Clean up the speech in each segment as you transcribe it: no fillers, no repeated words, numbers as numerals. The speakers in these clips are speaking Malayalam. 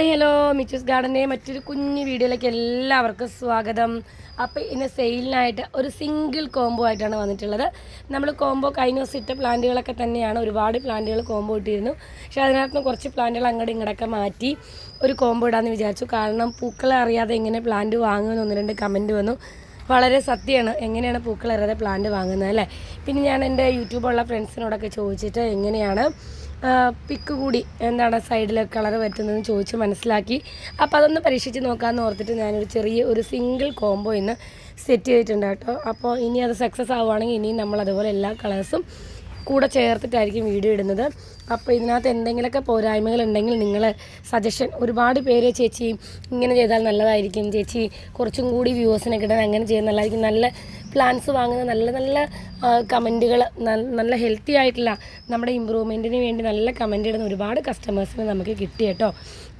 ഹലോ മിച്ചൂസ് ഗാർഡൻ്റെ മറ്റൊരു കുഞ്ഞു വീഡിയോയിലേക്ക് എല്ലാവർക്കും സ്വാഗതം. അപ്പോൾ ഇന്ന് സെയിലിനായിട്ട് ഒരു സിംഗിൾ കോംബോ ആയിട്ടാണ് വന്നിട്ടുള്ളത്. നമ്മൾ കോംബോ കഴിഞ്ഞ ദിവസം ഇട്ട പ്ലാന്റുകളൊക്കെ തന്നെയാണ്. ഒരുപാട് പ്ലാന്റുകൾ കോംബോ ഇട്ടിരുന്നു. പക്ഷേ അതിനകത്ത് നിന്ന് കുറച്ച് പ്ലാന്റുകൾ അങ്ങോട്ടും ഇങ്ങോട്ടൊക്കെ മാറ്റി ഒരു കോംബോ ഇടാമെന്ന് വിചാരിച്ചു. കാരണം പൂക്കളെ അറിയാതെ എങ്ങനെ പ്ലാന്റ് വാങ്ങുമെന്ന് 1-2 കമൻറ്റ് വന്നു. വളരെ സത്യമാണ്, എങ്ങനെയാണ് പൂക്കൾ അറിയാതെ പ്ലാന്റ് വാങ്ങുന്നത് അല്ലേ. പിന്നെ ഞാൻ എൻ്റെ യൂട്യൂബുള്ള ഫ്രണ്ട്സിനോടൊക്കെ ചോദിച്ചിട്ട് എങ്ങനെയാണ് പിക്ക് കൂടി എന്താണ് സൈഡിൽ കളർ പറ്റുന്നതെന്ന് ചോദിച്ച് മനസ്സിലാക്കി. അപ്പോൾ അതൊന്ന് പരീക്ഷിച്ച് നോക്കാമെന്ന് ഓർത്തിട്ട് ഞാനൊരു ചെറിയ സിംഗിൾ കോംബോ ഇന്ന് സെറ്റ് ചെയ്തിട്ടുണ്ട് കേട്ടോ. അപ്പോൾ ഇനി അത് സക്സസ് ആവുകയാണെങ്കിൽ ഇനിയും നമ്മൾ അതുപോലെ എല്ലാ കളേഴ്സും കൂടെ ചേർത്തിട്ടായിരിക്കും വീഡിയോ ഇടുന്നത്. അപ്പോൾ ഇതിനകത്ത് എന്തെങ്കിലുമൊക്കെ പോരായ്മകളുണ്ടെങ്കിൽ നിങ്ങൾ സജഷൻ, ഒരുപാട് പേര് ചേച്ചി ഇങ്ങനെ ചെയ്താൽ നല്ലതായിരിക്കും, ചേച്ചി കുറച്ചും കൂടി വ്യൂവേഴ്സിനെ കിട്ടാൻ അങ്ങനെ ചെയ്യുന്നത് നല്ലതായിരിക്കും, നല്ല പ്ലാന്റ്സ് വാങ്ങുന്ന നല്ല നല്ല കമൻറ്റുകൾ, നല്ല ഹെൽത്തി ആയിട്ടുള്ള നമ്മുടെ ഇമ്പ്രൂവ്മെൻറ്റിന് വേണ്ടി നല്ല കമൻറ്റ് ഇടുന്ന ഒരുപാട് കസ്റ്റമേഴ്സിന് നമുക്ക് കിട്ടി കേട്ടോ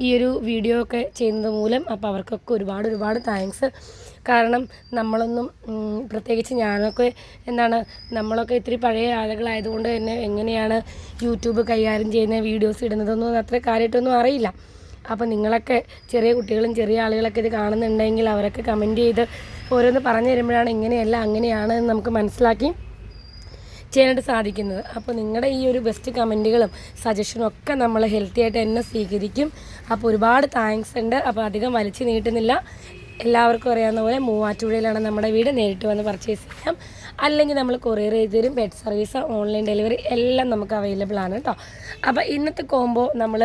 ഈ ഒരു വീഡിയോ ഒക്കെ ചെയ്യുന്നത് മൂലം. അപ്പോൾ അവർക്കൊക്കെ ഒരുപാട് താങ്ക്സ്. കാരണം നമ്മളൊന്നും പ്രത്യേകിച്ച് ഞാനൊക്കെ നമ്മളൊക്കെ ഇത്തിരി പഴയ ആളുകളായതുകൊണ്ട് തന്നെ എങ്ങനെയാണ് യൂട്യൂബ് കൈകാര്യം ചെയ്യുന്ന വീഡിയോസ് ഇടുന്നതൊന്നും അത്ര കാര്യമായിട്ടൊന്നും അറിയില്ല. അപ്പോൾ നിങ്ങളൊക്കെ ചെറിയ കുട്ടികളും ചെറിയ ആളുകളൊക്കെ ഇത് കാണുന്നുണ്ടെങ്കിൽ അവരൊക്കെ കമൻറ്റ് ചെയ്ത് ഓരോന്ന് പറഞ്ഞു തരുമ്പോഴാണ് ഇങ്ങനെയല്ല അങ്ങനെയാണ് എന്ന് നമുക്ക് മനസ്സിലാക്കി ചെയ്യാനായിട്ട് സാധിക്കുന്നത്. അപ്പോൾ നിങ്ങളുടെ ഈ ഒരു ബെസ്റ്റ് കമൻറ്റുകളും സജഷനും ഒക്കെ നമ്മൾ ഹെൽത്തി ആയിട്ട് തന്നെ സ്വീകരിക്കും. അപ്പോൾ ഒരുപാട് താങ്ക്സ് ഉണ്ട്. അപ്പോൾ അധികം വലിച്ചു നീട്ടുന്നില്ല. എല്ലാവർക്കും അറിയാവുന്ന പോലെ മൂവാറ്റുപുഴയിലാണ് നമ്മുടെ വീട്. നേരിട്ട് വന്ന് പർച്ചേസ് ചെയ്യാം, അല്ലെങ്കിൽ നമ്മൾ കൊറിയർ ചെയ്ത് തരും. പെറ്റ് സർവീസ്, ഓൺലൈൻ ഡെലിവറി എല്ലാം നമുക്ക് അവൈലബിൾ ആണ് കേട്ടോ. അപ്പോൾ ഇന്നത്തെ കോംബോ നമ്മൾ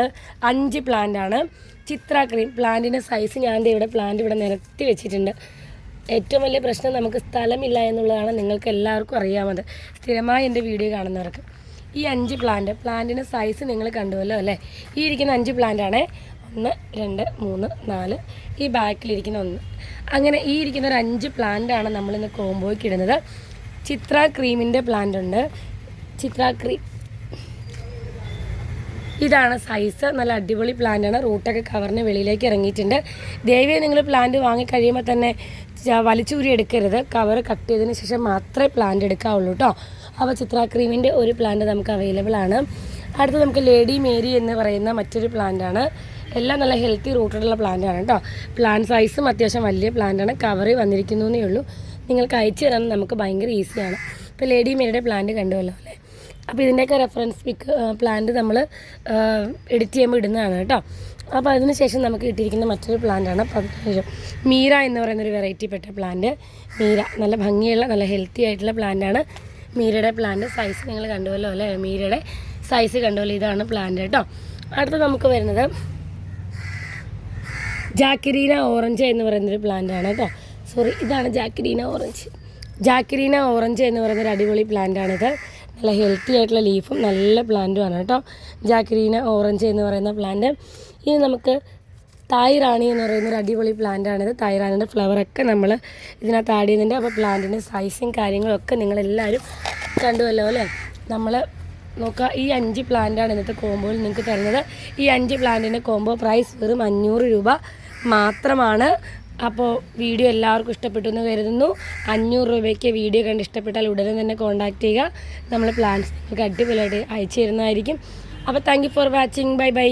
5 പ്ലാന്റാണ്. ചിത്ര ക്രീം പ്ലാന്റിൻ്റെ സൈസ് ഞാൻ ഇവിടെ പ്ലാന്റ് നിരത്തി വെച്ചിട്ടുണ്ട്. ഏറ്റവും വലിയ പ്രശ്നം നമുക്ക് സ്ഥലമില്ല എന്നുള്ളതാണ്. നിങ്ങൾക്ക് എല്ലാവർക്കും അറിയാമത്, സ്ഥിരമായി എൻ്റെ വീഡിയോ കാണുന്നവർക്ക്. ഈ 5 പ്ലാന്റിൻ്റെ സൈസ് നിങ്ങൾ കണ്ടുവല്ലോ അല്ലേ. ഈ ഇരിക്കുന്ന 5 പ്ലാന്റാണ്. 1, 2, 3, 4, ഈ ബാക്കിലിരിക്കുന്ന 1. അങ്ങനെ ഈ ഇരിക്കുന്ന ഒരു 5 പ്ലാന്റാണ് നമ്മളിന്ന് കോംബോയ്ക്ക് ഇടുന്നത്. ചിത്ര ക്രീമിൻ്റെ പ്ലാന്റ് ഉണ്ട്. ചിത്ര ക്രീം ഇതാണ് സൈസ്. നല്ല അടിപൊളി പ്ലാന്റാണ്. റൂട്ടൊക്കെ കവറിന് വെളിയിലേക്ക് ഇറങ്ങിയിട്ടുണ്ട്. ദയവായി നിങ്ങൾ പ്ലാന്റ് വാങ്ങിക്കഴിയുമ്പോൾ തന്നെ വലിച്ചൂരി എടുക്കരുത്. കവർ കട്ട് ചെയ്തതിന് ശേഷം മാത്രമേ പ്ലാന്റ് എടുക്കാവുള്ളൂ കേട്ടോ. അപ്പോൾ ചിത്ര ക്രീമിൻ്റെ ഒരു പ്ലാന്റ് നമുക്ക് അവൈലബിൾ ആണ്. അടുത്ത് നമുക്ക് ലേഡി മേരി എന്ന് പറയുന്ന മറ്റൊരു പ്ലാന്റാണ്. എല്ലാം നല്ല ഹെൽത്തി റൂട്ടഡുള്ള പ്ലാന്റാണ് കേട്ടോ. പ്ലാന്റ് സൈസും അത്യാവശ്യം വലിയ പ്ലാന്റാണ്. കവറിൽ വന്നിരിക്കുന്നേ ഉള്ളൂ. നിങ്ങൾക്ക് അയച്ചു തരാൻ നമുക്ക് ഭയങ്കര ഈസിയാണ്. ഇപ്പോൾ ലേഡി മേരിയുടെ പ്ലാന്റ് കണ്ടുവല്ലോ അല്ലേ. അപ്പോൾ ഇതിൻ്റെയൊക്കെ റെഫറൻസ് പിക്ക് പ്ലാന്റ് നമ്മൾ എഡിറ്റ് ചെയ്യുമ്പോൾ ഇടുന്നതാണ് കേട്ടോ. അപ്പോൾ അതിന് ശേഷം നമുക്ക് കിട്ടിയിരിക്കുന്ന മറ്റൊരു പ്ലാന്റാണ് 15. മീര എന്ന് പറയുന്നൊരു വെറൈറ്റി പെട്ട പ്ലാന്റ്. മീര നല്ല ഭംഗിയുള്ള നല്ല ഹെൽത്തി ആയിട്ടുള്ള പ്ലാന്റാണ്. മീരയുടെ പ്ലാന്റ് സൈസ് നിങ്ങൾ കണ്ടുവല്ലോ അല്ലേ. മീരയുടെ സൈസ് കണ്ടുവല്ലോ. ഇതാണ് പ്ലാന്റ് കേട്ടോ. അടുത്ത് നമുക്ക് വരുന്നത് ജാക്കിരീന ഓറഞ്ച് എന്ന് പറയുന്നൊരു പ്ലാന്റാണ് കേട്ടോ. ഇതാണ് ജാക്കിരീന ഓറഞ്ച്. ജാക്കിരീന ഓറഞ്ച് എന്ന് പറയുന്നൊരു അടിപൊളി പ്ലാന്റാണിത്. നല്ല ഹെൽത്തി ആയിട്ടുള്ള ലീഫും നല്ല പ്ലാന്റുമാണ് കേട്ടോ ജാക്കിരീന ഓറഞ്ച് എന്ന് പറയുന്ന പ്ലാന്റ്. ഇനി നമുക്ക് തായ് റാണി എന്ന് പറയുന്നൊരു അടിപൊളി പ്ലാന്റാണിത്. തായ് റാണിൻ്റെ ഫ്ലവറൊക്കെ നമ്മൾ ഇതിനകത്ത് ആഡ് ചെയ്യുന്നുണ്ട്. അപ്പോൾ പ്ലാന്റിൻ്റെ സൈസും കാര്യങ്ങളൊക്കെ നിങ്ങളെല്ലാവരും കണ്ടുവല്ലോ അല്ലേ. നമ്മൾ നോക്കുക, ഈ 5 പ്ലാന്റാണ് ഇന്നത്തെ കോംബോയിൽ നിങ്ങൾക്ക് തരുന്നത്. ഈ 5 പ്ലാന്റിൻ്റെ കോംബോ പ്രൈസ് വെറും 500 രൂപ മാത്രമാണ്. അപ്പോൾ വീഡിയോ എല്ലാവർക്കും ഇഷ്ടപ്പെട്ടു എന്ന് കരുതുന്നു. 500 രൂപയ്ക്ക് വീഡിയോ കണ്ട് ഇഷ്ടപ്പെട്ടാൽ ഉടനെ തന്നെ കോൺടാക്റ്റ് ചെയ്യുക. നമ്മൾ പ്ലാൻസ് നിങ്ങൾക്ക് അടിപൊളിയായിട്ട് അയച്ചു തരുന്നതായിരിക്കും. അപ്പോൾ thank you for watching. Bye bye.